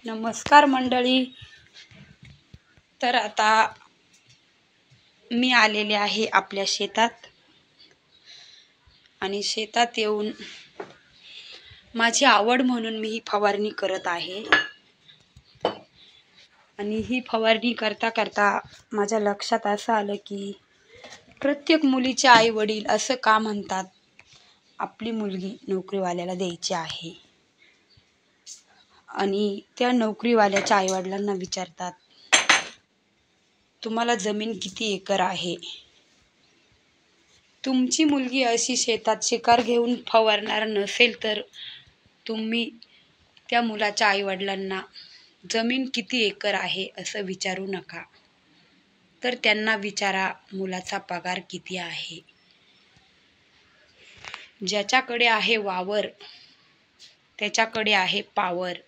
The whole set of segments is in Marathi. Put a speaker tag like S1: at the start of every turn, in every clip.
S1: नमस्कार मंडळी. तर आता मी आलेले आहे आपल्या शेतात आणि शेतात येऊन माझी आवड म्हणून मी ही फवारणी करत आहे. आणि ही फवारणी करता करता माझ्या लक्षात असं आलं की प्रत्येक मुलीचे आई वडील असं का म्हणतात, आपली मुलगी नोकरीवाल्याला द्यायची आहे. आणि त्या नोकरीवाल्याच्या आईवडिलांना विचारतात, तुम्हाला जमीन किती एकर आहे? तुमची मुलगी अशी शेतात शिकार घेऊन फवारणार नसेल तर तुम्ही त्या मुलाच्या आईवडिलांना जमीन किती एकर आहे असं विचारू नका. तर त्यांना विचारा मुलाचा पगार किती आहे. ज्याच्याकडे आहे वावर त्याच्याकडे आहे पावर.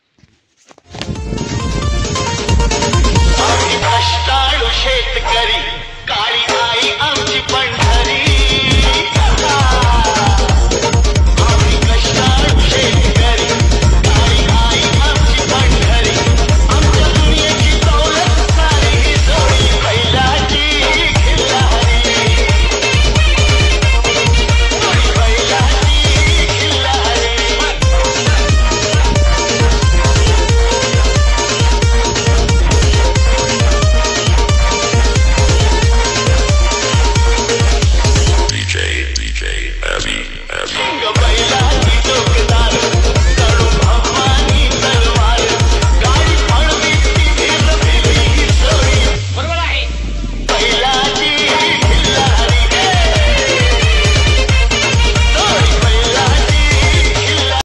S2: कष्टाळू शेतकरी काळी आई आमची पंढरी.